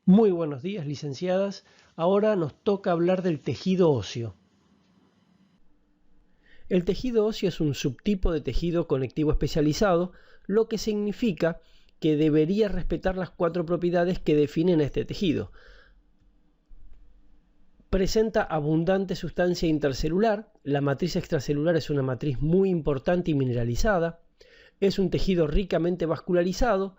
Muy buenos días, licenciadas. Ahora nos toca hablar del tejido óseo. El tejido óseo es un subtipo de tejido conectivo especializado, lo que significa que debería respetar las 4 propiedades que definen este tejido. Presenta abundante sustancia intercelular, la matriz extracelular es una matriz muy importante y mineralizada, es un tejido ricamente vascularizado,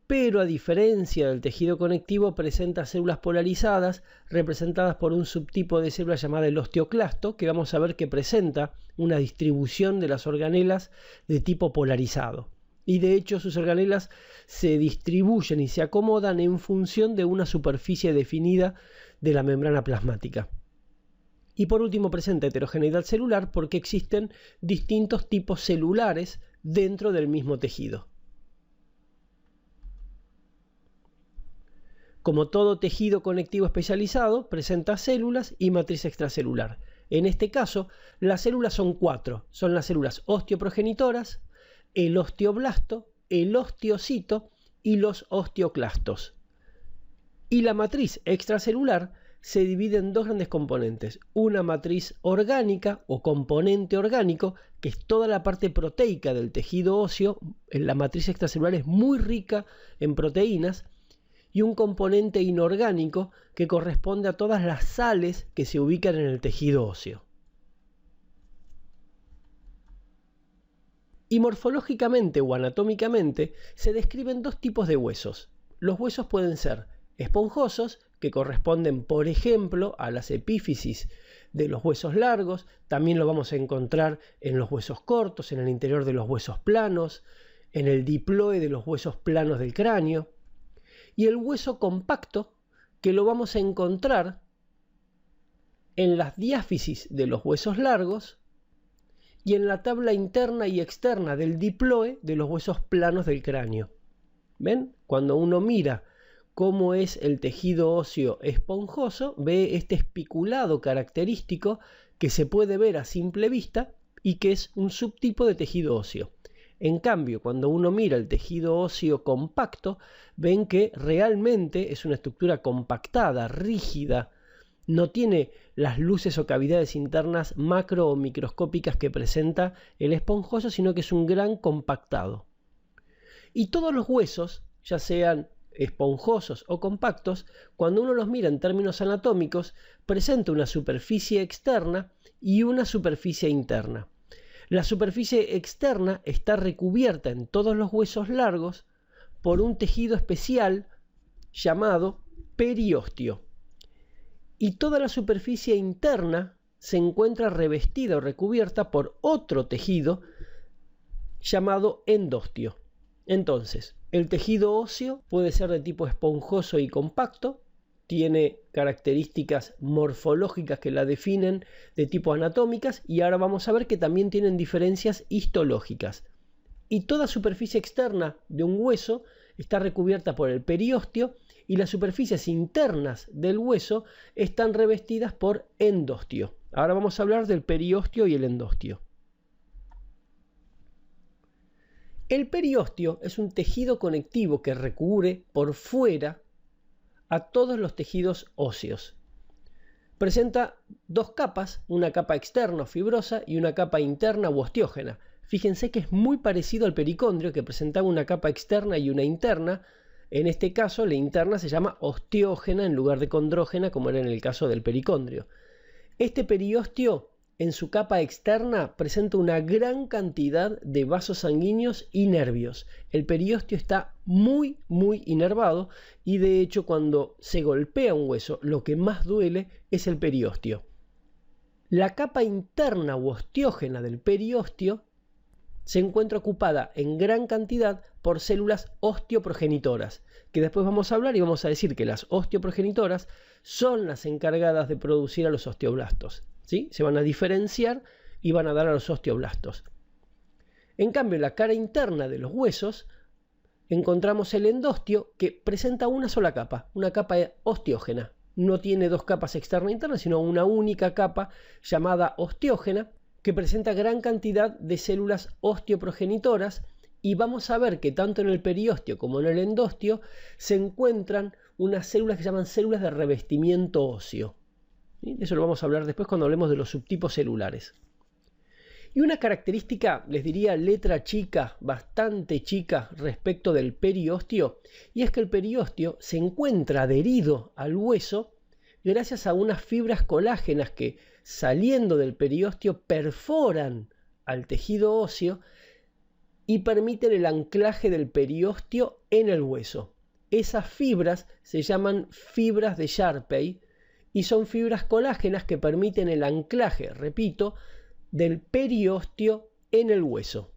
pero a diferencia del tejido conectivo presenta células polarizadas representadas por un subtipo de célula llamada el osteoclasto, que vamos a ver que presenta una distribución de las organelas de tipo polarizado. Y de hecho sus organelas se distribuyen y se acomodan en función de una superficie definida de la membrana plasmática. Y por último presenta heterogeneidad celular porque existen distintos tipos celulares dentro del mismo tejido. Como todo tejido conectivo especializado, presenta células y matriz extracelular. En este caso, las células son 4. Son las células osteoprogenitoras, el osteoblasto, el osteocito y los osteoclastos. Y la matriz extracelular se divide en 2 grandes componentes. Una matriz orgánica o componente orgánico, que es toda la parte proteica del tejido óseo. La matriz extracelular es muy rica en proteínas. Y un componente inorgánico que corresponde a todas las sales que se ubican en el tejido óseo. Y morfológicamente o anatómicamente se describen 2 tipos de huesos. Los huesos pueden ser esponjosos, que corresponden, por ejemplo, a las epífisis de los huesos largos. También lo vamos a encontrar en los huesos cortos, en el interior de los huesos planos, en el diploe de los huesos planos del cráneo. Y el hueso compacto, que lo vamos a encontrar en las diáfisis de los huesos largos y en la tabla interna y externa del diploe de los huesos planos del cráneo. ¿Ven? Cuando uno mira cómo es el tejido óseo esponjoso, ve este espiculado característico que se puede ver a simple vista y que es un subtipo de tejido óseo. En cambio, cuando uno mira el tejido óseo compacto, ven que realmente es una estructura compactada, rígida, no tiene las luces o cavidades internas macro o microscópicas que presenta el esponjoso, sino que es un gran compactado. Y todos los huesos, ya sean esponjosos o compactos, cuando uno los mira en términos anatómicos, presenta una superficie externa y una superficie interna. La superficie externa está recubierta en todos los huesos largos por un tejido especial llamado periósteo. Y toda la superficie interna se encuentra revestida o recubierta por otro tejido llamado endósteo. Entonces, el tejido óseo puede ser de tipo esponjoso y compacto, tiene características morfológicas que la definen de tipo anatómicas y ahora vamos a ver que también tienen diferencias histológicas. Y toda superficie externa de un hueso está recubierta por el periósteo y las superficies internas del hueso están revestidas por endósteo. Ahora vamos a hablar del periósteo y el endósteo. El periósteo es un tejido conectivo que recubre por fuera a todos los tejidos óseos. Presenta 2 capas, una capa externa o fibrosa y una capa interna u osteógena. Fíjense que es muy parecido al pericondrio, que presentaba una capa externa y una interna. En este caso la interna se llama osteógena en lugar de condrógena, como era en el caso del pericondrio. Este periósteo en su capa externa presenta una gran cantidad de vasos sanguíneos y nervios. El periósteo está muy inervado y de hecho cuando se golpea un hueso lo que más duele es el periósteo. La capa interna u osteógena del periósteo se encuentra ocupada en gran cantidad por células osteoprogenitoras, que después vamos a hablar y vamos a decir que las osteoprogenitoras son las encargadas de producir a los osteoblastos. ¿Sí? Se van a diferenciar y van a dar a los osteoblastos. En cambio, en la cara interna de los huesos encontramos el endósteo, que presenta una sola capa, una capa osteógena. No tiene 2 capas externa e interna, sino una única capa llamada osteógena, que presenta gran cantidad de células osteoprogenitoras, y vamos a ver que tanto en el periósteo como en el endósteo se encuentran unas células que se llaman células de revestimiento óseo. ¿Sí? Eso lo vamos a hablar después cuando hablemos de los subtipos celulares. Y una característica, les diría letra chica, bastante chica respecto del periósteo, y es que el periósteo se encuentra adherido al hueso gracias a unas fibras colágenas que, saliendo del periósteo, perforan al tejido óseo y permiten el anclaje del periósteo en el hueso. Esas fibras se llaman fibras de Sharpey y son fibras colágenas que permiten el anclaje, repito, del periósteo en el hueso.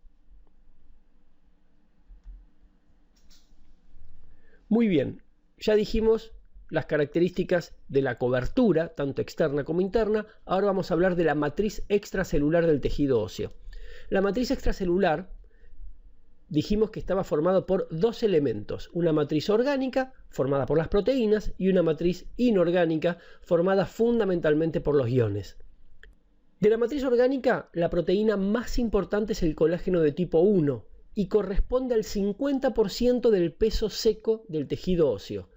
Muy bien, ya dijimos las características de la cobertura, tanto externa como interna. Ahora vamos a hablar de la matriz extracelular del tejido óseo. La matriz extracelular dijimos que estaba formada por dos elementos, una matriz orgánica formada por las proteínas y una matriz inorgánica formada fundamentalmente por los iones. De la matriz orgánica, la proteína más importante es el colágeno de tipo 1 y corresponde al 50% del peso seco del tejido óseo.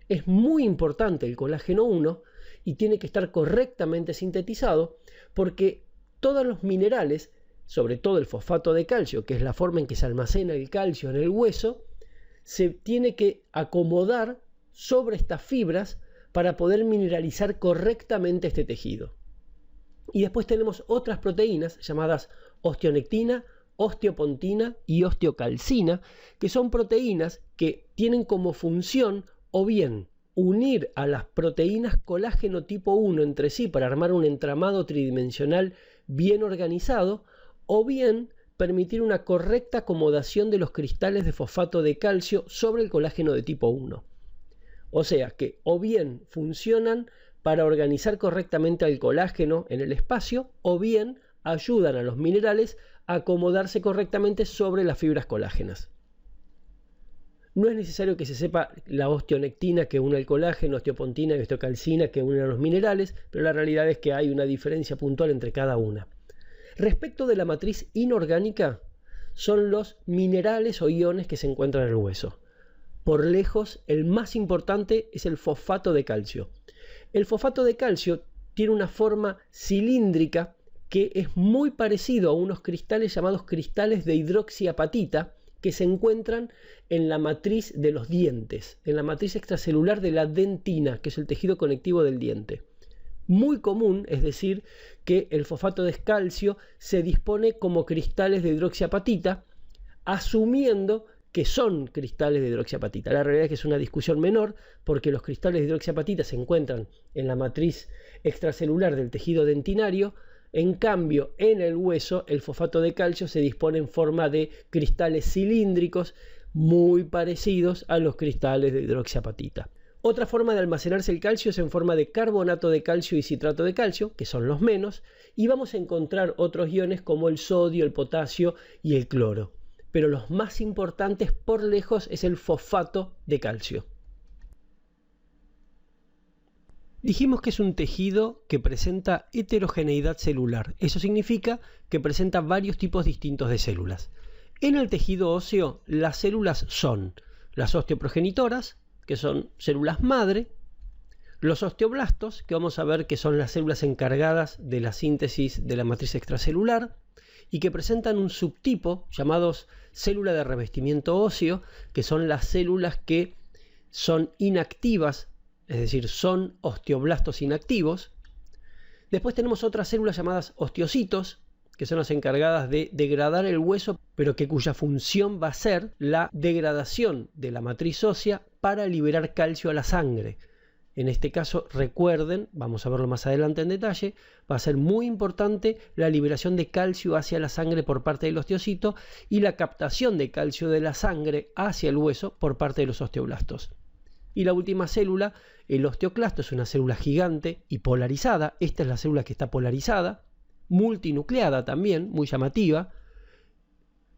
Es muy importante el colágeno 1 y tiene que estar correctamente sintetizado porque todos los minerales, sobre todo el fosfato de calcio, que es la forma en que se almacena el calcio en el hueso, se tiene que acomodar sobre estas fibras para poder mineralizar correctamente este tejido. Y después tenemos otras proteínas llamadas osteonectina, osteopontina y osteocalcina, que son proteínas que tienen como función o bien unir a las proteínas colágeno tipo 1 entre sí para armar un entramado tridimensional bien organizado, o bien permitir una correcta acomodación de los cristales de fosfato de calcio sobre el colágeno de tipo 1. O sea que o bien funcionan para organizar correctamente al colágeno en el espacio, o bien ayudan a los minerales a acomodarse correctamente sobre las fibras colágenas. No es necesario que se sepa la osteonectina que une el colágeno, osteopontina y osteocalcina que unen a los minerales, pero la realidad es que hay una diferencia puntual entre cada una. Respecto de la matriz inorgánica, son los minerales o iones que se encuentran en el hueso. Por lejos, el más importante es el fosfato de calcio. El fosfato de calcio tiene una forma cilíndrica que es muy parecido a unos cristales llamados cristales de hidroxiapatita que se encuentran en la matriz de los dientes, en la matriz extracelular de la dentina, que es el tejido conectivo del diente. Muy común, es decir, que el fosfato de calcio se dispone como cristales de hidroxiapatita, asumiendo que son cristales de hidroxiapatita. La realidad es que es una discusión menor porque los cristales de hidroxiapatita se encuentran en la matriz extracelular del tejido dentinario. En cambio, en el hueso, el fosfato de calcio se dispone en forma de cristales cilíndricos muy parecidos a los cristales de hidroxiapatita. Otra forma de almacenarse el calcio es en forma de carbonato de calcio y citrato de calcio, que son los menos, y vamos a encontrar otros iones como el sodio, el potasio y el cloro. Pero los más importantes por lejos es el fosfato de calcio. Dijimos que es un tejido que presenta heterogeneidad celular. Eso significa que presenta varios tipos distintos de células. En el tejido óseo, las células son las osteoprogenitoras, que son células madre, los osteoblastos, que vamos a ver que son las células encargadas de la síntesis de la matriz extracelular, y que presentan un subtipo llamados célula de revestimiento óseo, que son las células que son inactivas, es decir, son osteoblastos inactivos. Después tenemos otras células llamadas osteocitos, que son las encargadas de degradar el hueso, pero que cuya función va a ser la degradación de la matriz ósea para liberar calcio a la sangre. En este caso, recuerden, vamos a verlo más adelante en detalle, va a ser muy importante la liberación de calcio hacia la sangre por parte del osteocito y la captación de calcio de la sangre hacia el hueso por parte de los osteoblastos. Y la última célula, el osteoclasto, es una célula gigante y polarizada. Esta es la célula que está polarizada, multinucleada también, muy llamativa,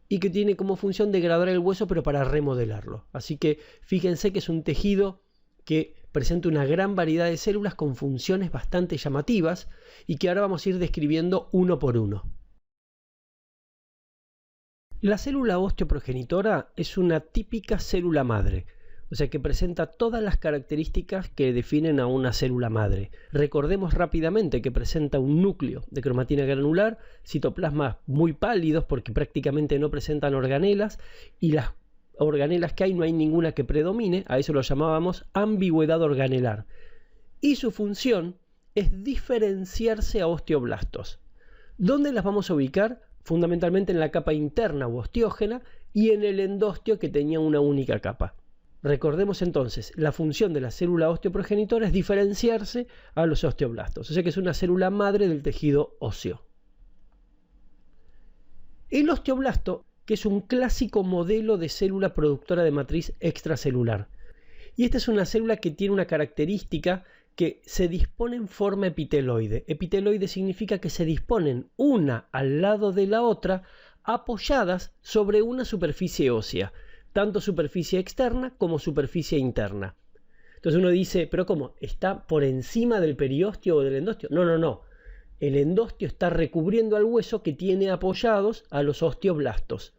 y que tiene como función degradar el hueso pero para remodelarlo. Así que fíjense que es un tejido que presenta una gran variedad de células con funciones bastante llamativas y que ahora vamos a ir describiendo uno por uno. La célula osteoprogenitora es una típica célula madre. o sea que presenta todas las características que definen a una célula madre. Recordemos rápidamente que presenta un núcleo de cromatina granular, citoplasmas muy pálidos porque prácticamente no presentan organelas, y las organelas que hay no hay ninguna que predomine, a eso lo llamábamos ambigüedad organelar. Y su función es diferenciarse a osteoblastos. ¿Dónde las vamos a ubicar? Fundamentalmente en la capa interna o osteógena y en el endostio, que tenía una única capa. Recordemos entonces, la función de la célula osteoprogenitora es diferenciarse a los osteoblastos, o sea que es una célula madre del tejido óseo. El osteoblasto, que es un clásico modelo de célula productora de matriz extracelular. Y esta es una célula que tiene una característica que se dispone en forma epiteloide. Epiteloide significa que se disponen una al lado de la otra, apoyadas sobre una superficie ósea, tanto superficie externa como superficie interna. Entonces uno dice, ¿pero cómo? ¿Está por encima del periósteo o del endostio? No, no, no. El endostio está recubriendo al hueso que tiene apoyados a los osteoblastos.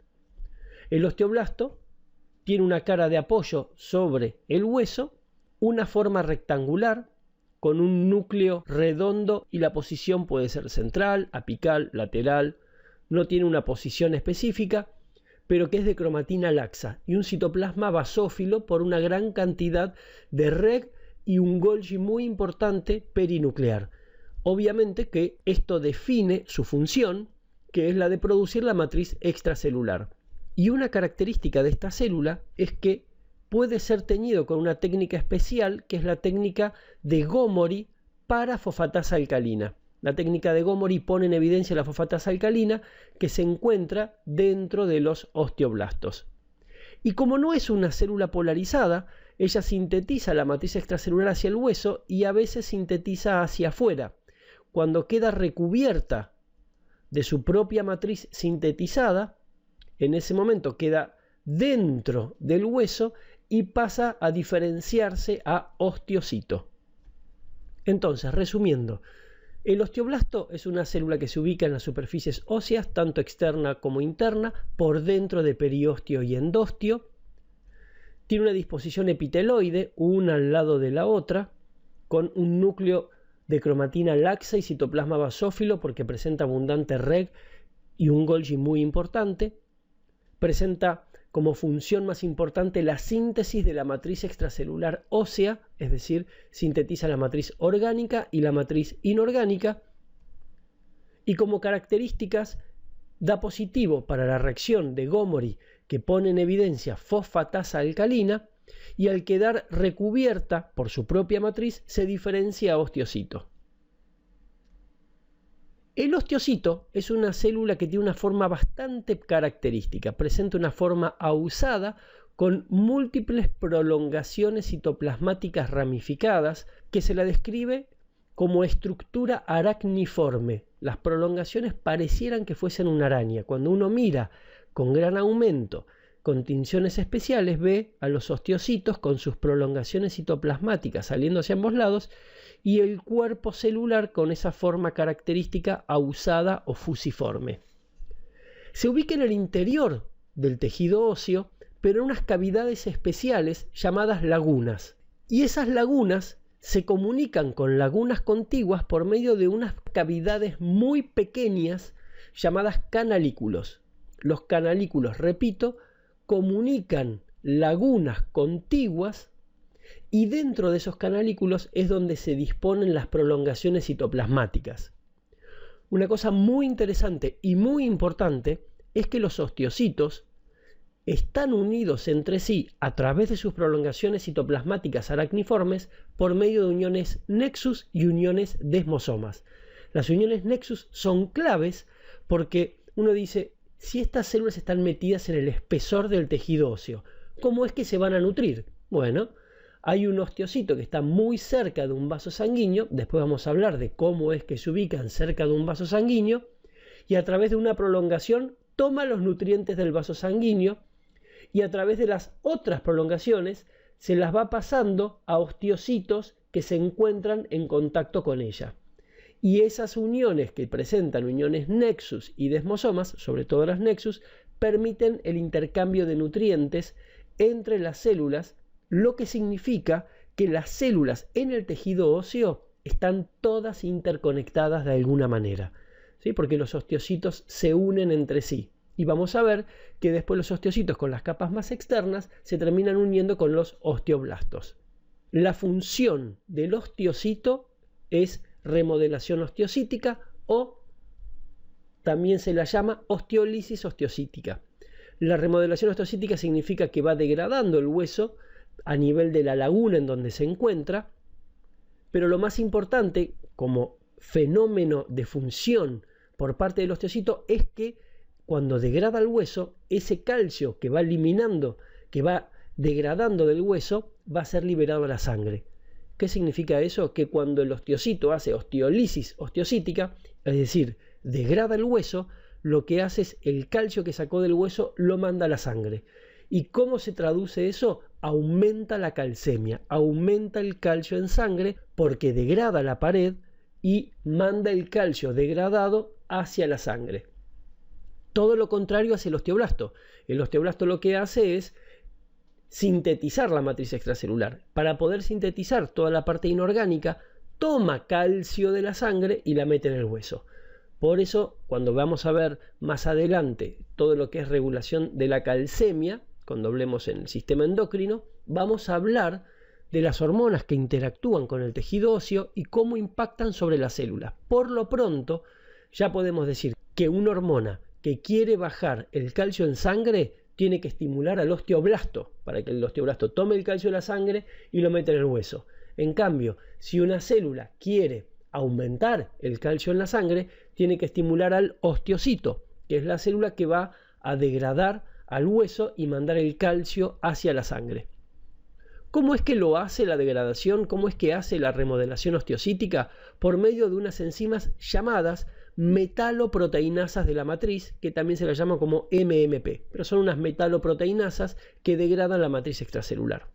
El osteoblasto tiene una cara de apoyo sobre el hueso, una forma rectangular, con un núcleo redondo y la posición puede ser central, apical, lateral. No tiene una posición específica, pero que es de cromatina laxa y un citoplasma basófilo por una gran cantidad de reg y un Golgi muy importante perinuclear. Obviamente que esto define su función, que es la de producir la matriz extracelular. Y una característica de esta célula es que puede ser teñido con una técnica especial, que es la técnica de Gomori para fosfatasa alcalina. La técnica de Gomori pone en evidencia la fosfatasa alcalina que se encuentra dentro de los osteoblastos. Y como no es una célula polarizada, ella sintetiza la matriz extracelular hacia el hueso y a veces sintetiza hacia afuera. Cuando queda recubierta de su propia matriz sintetizada, en ese momento queda dentro del hueso y pasa a diferenciarse a osteocito. Entonces, resumiendo, el osteoblasto es una célula que se ubica en las superficies óseas, tanto externa como interna, por dentro de periósteo y endostio. Tiene una disposición epiteloide, una al lado de la otra, con un núcleo de cromatina laxa y citoplasma basófilo porque presenta abundante reg y un Golgi muy importante. Presenta como función más importante la síntesis de la matriz extracelular ósea, es decir, sintetiza la matriz orgánica y la matriz inorgánica, y como características da positivo para la reacción de Gomori que pone en evidencia fosfatasa alcalina, y al quedar recubierta por su propia matriz se diferencia a osteocito. El osteocito es una célula que tiene una forma bastante característica, presenta una forma ahusada con múltiples prolongaciones citoplasmáticas ramificadas que se la describe como estructura aracniforme. Las prolongaciones parecieran que fuesen una araña. Cuando uno mira con gran aumento, con tinciones especiales, ve a los osteocitos con sus prolongaciones citoplasmáticas saliendo hacia ambos lados y el cuerpo celular con esa forma característica ahusada o fusiforme. Se ubica en el interior del tejido óseo, pero en unas cavidades especiales llamadas lagunas. Y esas lagunas se comunican con lagunas contiguas por medio de unas cavidades muy pequeñas llamadas canalículos. Los canalículos, repito, comunican lagunas contiguas y dentro de esos canalículos es donde se disponen las prolongaciones citoplasmáticas. Una cosa muy interesante y muy importante es que los osteocitos están unidos entre sí a través de sus prolongaciones citoplasmáticas aracniformes por medio de uniones nexus y uniones desmosomas. Las uniones nexus son claves porque uno dice, si estas células están metidas en el espesor del tejido óseo, ¿cómo es que se van a nutrir? Bueno, hay un osteocito que está muy cerca de un vaso sanguíneo, después vamos a hablar de cómo es que se ubican cerca de un vaso sanguíneo, y a través de una prolongación toma los nutrientes del vaso sanguíneo, y a través de las otras prolongaciones se las va pasando a osteocitos que se encuentran en contacto con ella. Y esas uniones que presentan uniones nexus y desmosomas, sobre todo las nexus, permiten el intercambio de nutrientes entre las células lo que significa que las células en el tejido óseo están todas interconectadas de alguna manera, ¿sí? Porque los osteocitos se unen entre sí. Y vamos a ver que después los osteocitos con las capas más externas se terminan uniendo con los osteoblastos. La función del osteocito es remodelación osteocítica o también se la llama osteólisis osteocítica. La remodelación osteocítica significa que va degradando el hueso a nivel de la laguna en donde se encuentra, pero lo más importante como fenómeno de función por parte del osteocito es que cuando degrada el hueso, ese calcio que va eliminando, que va degradando del hueso, va a ser liberado a la sangre. ¿Qué significa eso? Que cuando el osteocito hace osteólisis osteocítica, es decir, degrada el hueso, lo que hace es el calcio que sacó del hueso lo manda a la sangre. ¿Y cómo se traduce eso? Aumenta la calcemia, aumenta el calcio en sangre porque degrada la pared y manda el calcio degradado hacia la sangre. Todo lo contrario hace el osteoblasto. El osteoblasto lo que hace es sintetizar la matriz extracelular. Para poder sintetizar toda la parte inorgánica, toma calcio de la sangre y la mete en el hueso. Por eso, cuando vamos a ver más adelante todo lo que es regulación de la calcemia, cuando hablemos en el sistema endocrino, vamos a hablar de las hormonas que interactúan con el tejido óseo y cómo impactan sobre las células. Por lo pronto, ya podemos decir que una hormona que quiere bajar el calcio en sangre tiene que estimular al osteoblasto para que el osteoblasto tome el calcio de la sangre y lo meta en el hueso. En cambio, si una célula quiere aumentar el calcio en la sangre, tiene que estimular al osteocito, que es la célula que va a degradar al hueso y mandar el calcio hacia la sangre. ¿Cómo es que lo hace la degradación? ¿Cómo es que hace la remodelación osteocítica? Por medio de unas enzimas llamadas metaloproteinasas de la matriz, que también se las llama como MMP, pero son unas metaloproteinasas que degradan la matriz extracelular.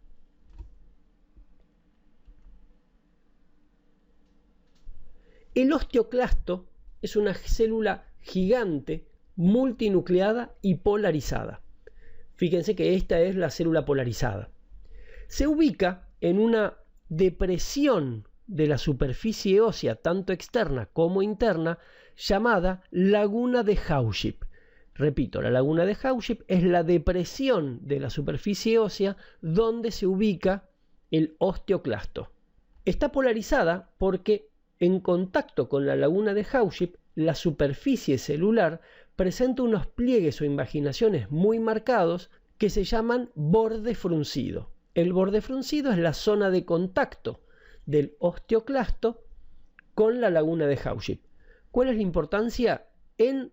El osteoclasto es una célula gigante, multinucleada y polarizada. Fíjense que esta es la célula polarizada. Se ubica en una depresión de la superficie ósea, tanto externa como interna, llamada laguna de Hauship. Repito, la laguna de Hauship es la depresión de la superficie ósea donde se ubica el osteoclasto. Está polarizada porque en contacto con la laguna de Hauship, la superficie celular presenta unos pliegues o invaginaciones muy marcados que se llaman borde fruncido. El borde fruncido es la zona de contacto del osteoclasto con la laguna de Hauship. ¿Cuál es la importancia? En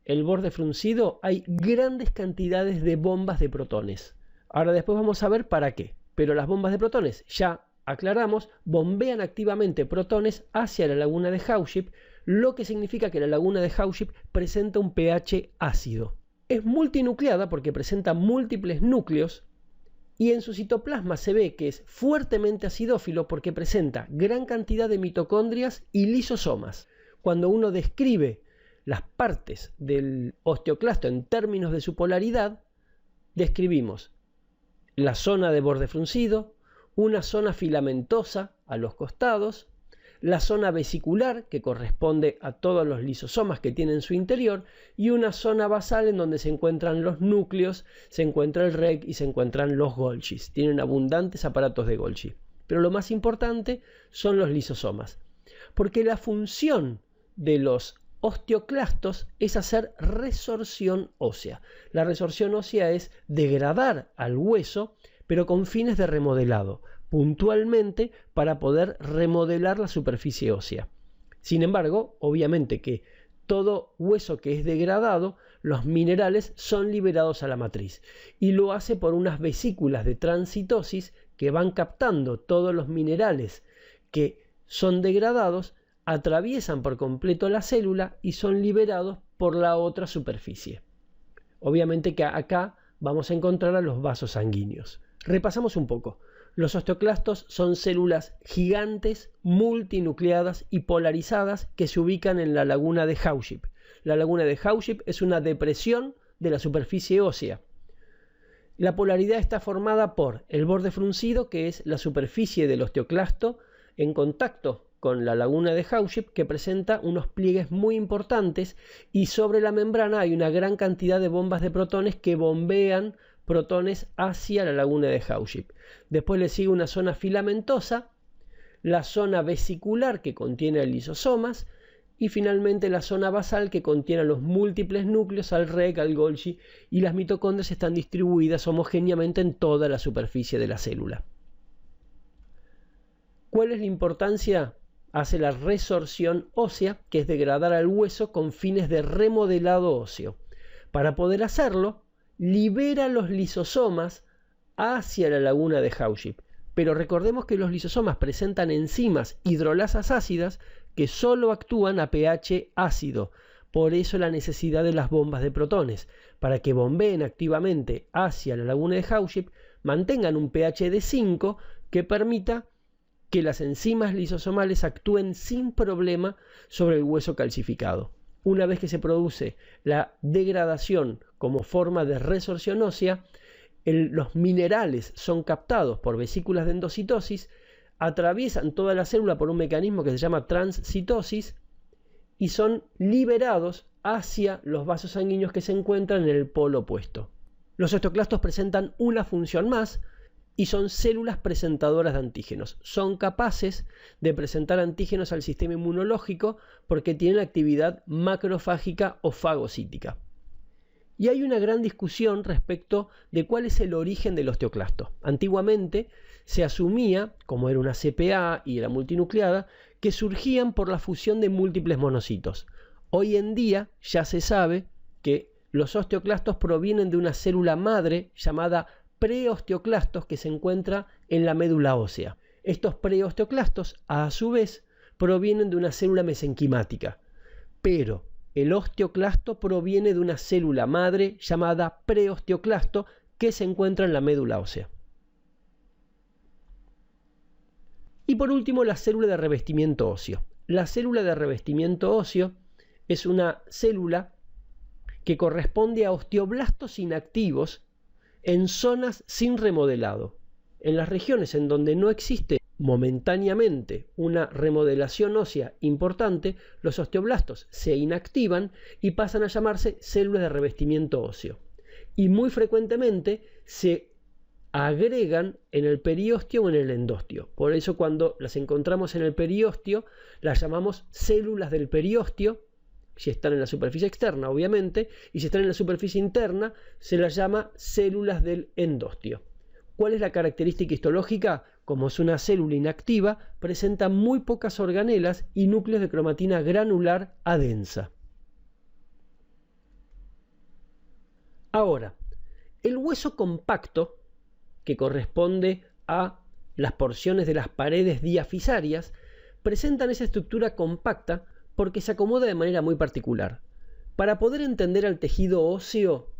el borde fruncido hay grandes cantidades de bombas de protones. Ahora después vamos a ver para qué. Pero las bombas de protones, ya aclaramos, bombean activamente protones hacia la laguna de Hauship, lo que significa que la laguna de Hauship presenta un pH ácido. Es multinucleada porque presenta múltiples núcleos y en su citoplasma se ve que es fuertemente acidófilo porque presenta gran cantidad de mitocondrias y lisosomas. Cuando uno describe las partes del osteoclasto en términos de su polaridad, describimos la zona de borde fruncido, una zona filamentosa a los costados, la zona vesicular, que corresponde a todos los lisosomas que tiene en su interior, y una zona basal en donde se encuentran los núcleos, se encuentra el REC y se encuentran los Golgis. Tienen abundantes aparatos de Golgi. Pero lo más importante son los lisosomas, porque la función de los osteoclastos es hacer resorción ósea. La resorción ósea es degradar al hueso, pero con fines de remodelado, puntualmente para poder remodelar la superficie ósea. Sin embargo, obviamente que todo hueso que es degradado, los minerales son liberados a la matriz y lo hace por unas vesículas de transitosis que van captando todos los minerales que son degradados, atraviesan por completo la célula y son liberados por la otra superficie. Obviamente que acá vamos a encontrar a los vasos sanguíneos. Repasamos un poco. Los osteoclastos son células gigantes, multinucleadas y polarizadas que se ubican en la laguna de Hauship. La laguna de Hauship es una depresión de la superficie ósea. La polaridad está formada por el borde fruncido, que es la superficie del osteoclasto en contacto con la laguna de Hauship, que presenta unos pliegues muy importantes, y sobre la membrana hay una gran cantidad de bombas de protones que bombean protones hacia la laguna de Hauship. Después le sigue una zona filamentosa, la zona vesicular que contiene lisosomas, y finalmente la zona basal que contiene los múltiples núcleos al REC, al Golgi, y las mitocondrias están distribuidas homogéneamente en toda la superficie de la célula. ¿Cuál es la importancia? Hace la resorción ósea, que es degradar al hueso con fines de remodelado óseo. Para poder hacerlo, libera los lisosomas hacia la laguna de Hauship. Pero recordemos que los lisosomas presentan enzimas hidrolasas ácidas que solo actúan a pH ácido. Por eso la necesidad de las bombas de protones, para que bombeen activamente hacia la laguna de Hauship, mantengan un pH de 5 que permita que las enzimas lisosomales actúen sin problema sobre el hueso calcificado. Una vez que se produce la degradación como forma de resorción ósea, los minerales son captados por vesículas de endocitosis, atraviesan toda la célula por un mecanismo que se llama transcitosis y son liberados hacia los vasos sanguíneos que se encuentran en el polo opuesto. Los osteoclastos presentan una función más y son células presentadoras de antígenos. Son capaces de presentar antígenos al sistema inmunológico porque tienen actividad macrofágica o fagocítica. Y hay una gran discusión respecto de cuál es el origen del osteoclasto. Antiguamente se asumía, como era una CPA y era multinucleada, que surgían por la fusión de múltiples monocitos. Hoy en día ya se sabe que los osteoclastos provienen de una célula madre llamada preosteoclastos que se encuentra en la médula ósea. Estos preosteoclastos, a su vez, provienen de una célula mesenquimática, pero el osteoclasto proviene de una célula madre llamada preosteoclasto que se encuentra en la médula ósea. Y por último, la célula de revestimiento óseo. La célula de revestimiento óseo es una célula que corresponde a osteoblastos inactivos en zonas sin remodelado. En las regiones en donde no existe momentáneamente una remodelación ósea importante, los osteoblastos se inactivan y pasan a llamarse células de revestimiento óseo. Y muy frecuentemente se agregan en el periósteo o en el endostio. Por eso cuando las encontramos en el periósteo, las llamamos células del periósteo, si están en la superficie externa, obviamente, y si están en la superficie interna, se las llama células del endostio. ¿Cuál es la característica histológica? Como es una célula inactiva, presenta muy pocas organelas y núcleos de cromatina granular adensa. Ahora, el hueso compacto, que corresponde a las porciones de las paredes diafisarias, presentan esa estructura compacta porque se acomoda de manera muy particular. Para poder entender al tejido óseo,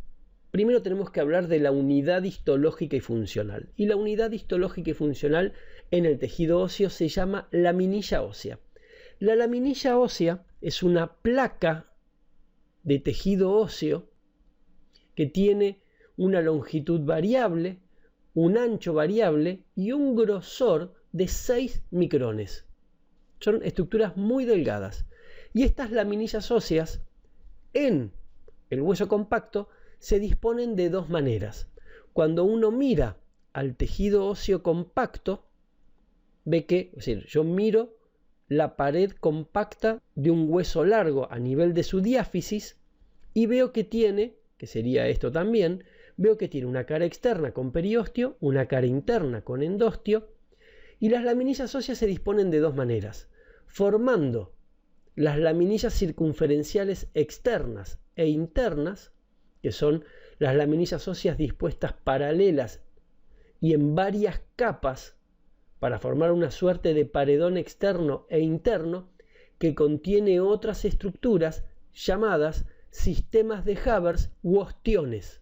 primero tenemos que hablar de la unidad histológica y funcional. Y la unidad histológica y funcional en el tejido óseo se llama laminilla ósea. La laminilla ósea es una placa de tejido óseo que tiene una longitud variable, un ancho variable y un grosor de 6 micrones. Son estructuras muy delgadas. Y estas laminillas óseas en el hueso compacto se disponen de dos maneras. Cuando uno mira al tejido óseo compacto, ve que, es decir, yo miro la pared compacta de un hueso largo a nivel de su diáfisis y veo que tiene, que sería esto también, veo que tiene una cara externa con periósteo, una cara interna con endostio, y las laminillas óseas se disponen de dos maneras, formando las laminillas circunferenciales externas e internas, que son las laminillas óseas dispuestas paralelas y en varias capas para formar una suerte de paredón externo e interno que contiene otras estructuras llamadas sistemas de Haber u ostiones.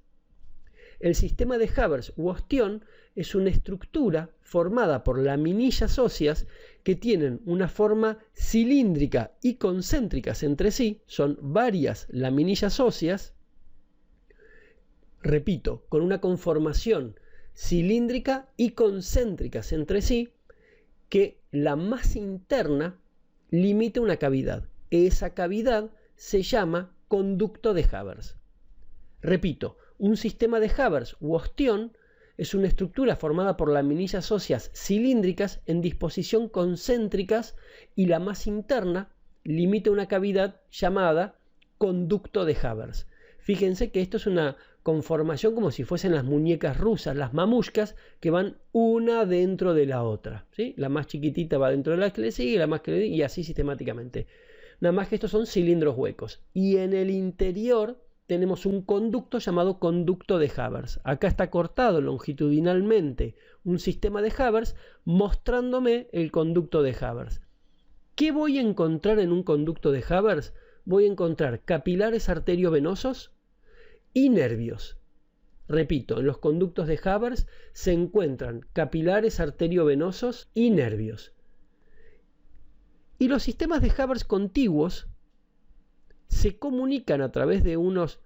El sistema de Haber u ostión es una estructura formada por laminillas óseas que tienen una forma cilíndrica y concéntricas entre sí, son varias laminillas óseas repito, con una conformación cilíndrica y concéntricas entre sí, que la más interna limita una cavidad. Esa cavidad se llama conducto de Havers. Repito, un sistema de Havers u ostión es una estructura formada por laminillas óseas cilíndricas en disposición concéntricas y la más interna limita una cavidad llamada conducto de Havers. Fíjense que esto es una conformación como si fuesen las muñecas rusas, las mamushkas, que van una dentro de la otra, ¿sí? La más chiquitita va dentro de la que le sigue, la más que le sigue, y así sistemáticamente. Nada más que estos son cilindros huecos. Y en el interior tenemos un conducto llamado conducto de Havers. Acá está cortado longitudinalmente un sistema de Havers mostrándome el conducto de Havers. ¿Qué voy a encontrar en un conducto de Havers? Voy a encontrar capilares arteriovenosos y nervios. Repito, en los conductos de Havers se encuentran capilares arteriovenosos y nervios. Y los sistemas de Havers contiguos se comunican a través de unos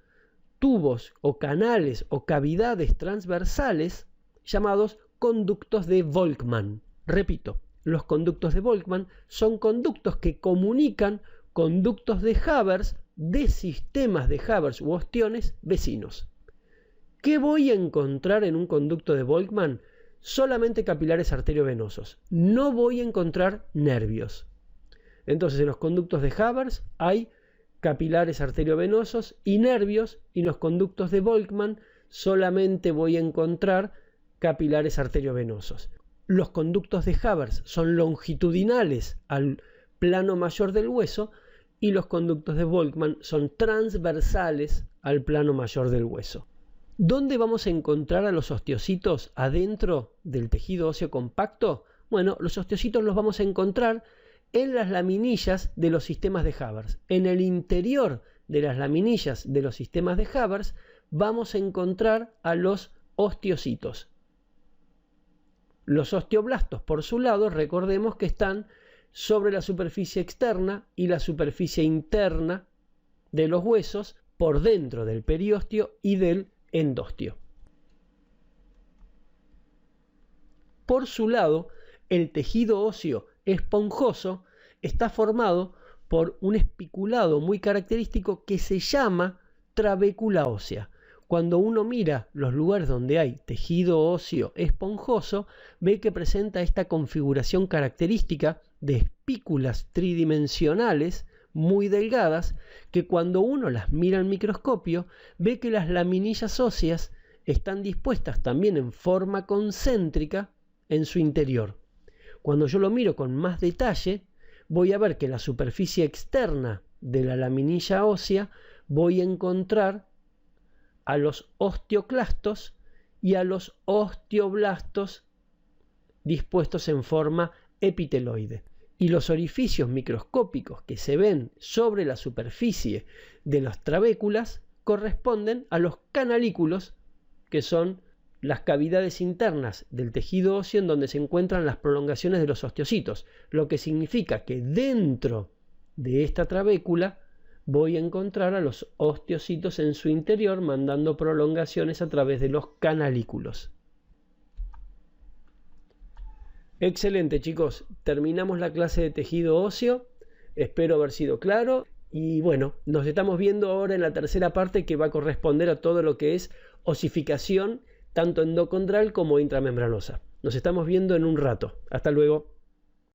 tubos o canales o cavidades transversales llamados conductos de Volkmann. Repito, los conductos de Volkmann son conductos que comunican conductos de Havers de sistemas de Havers u ostiones vecinos. ¿Qué voy a encontrar en un conducto de Volkmann? Solamente capilares arteriovenosos. No voy a encontrar nervios. Entonces, en los conductos de Havers hay capilares arteriovenosos y nervios, y en los conductos de Volkmann solamente voy a encontrar capilares arteriovenosos. Los conductos de Havers son longitudinales al plano mayor del hueso y los conductos de Volkmann son transversales al plano mayor del hueso. ¿Dónde vamos a encontrar a los osteocitos adentro del tejido óseo compacto? Bueno, los osteocitos los vamos a encontrar en las laminillas de los sistemas de Havers. En el interior de las laminillas de los sistemas de Havers vamos a encontrar a los osteocitos. Los osteoblastos, por su lado, recordemos que están sobre la superficie externa y la superficie interna de los huesos por dentro del periósteo y del endostio. Por su lado, el tejido óseo esponjoso está formado por un espiculado muy característico que se llama trabécula ósea. Cuando uno mira los lugares donde hay tejido óseo esponjoso, ve que presenta esta configuración característica de espículas tridimensionales muy delgadas, que cuando uno las mira al microscopio, ve que las laminillas óseas están dispuestas también en forma concéntrica en su interior. Cuando yo lo miro con más detalle, voy a ver que en la superficie externa de la laminilla ósea voy a encontrar a los osteoclastos y a los osteoblastos dispuestos en forma epiteloide. Y los orificios microscópicos que se ven sobre la superficie de las trabéculas corresponden a los canalículos, que son las cavidades internas del tejido óseo en donde se encuentran las prolongaciones de los osteocitos, lo que significa que dentro de esta trabécula voy a encontrar a los osteocitos en su interior mandando prolongaciones a través de los canalículos. Excelente, chicos, terminamos la clase de tejido óseo, espero haber sido claro y bueno, nos estamos viendo ahora en la tercera parte que va a corresponder a todo lo que es osificación tanto endocondral como intramembranosa. Nos estamos viendo en un rato. Hasta luego.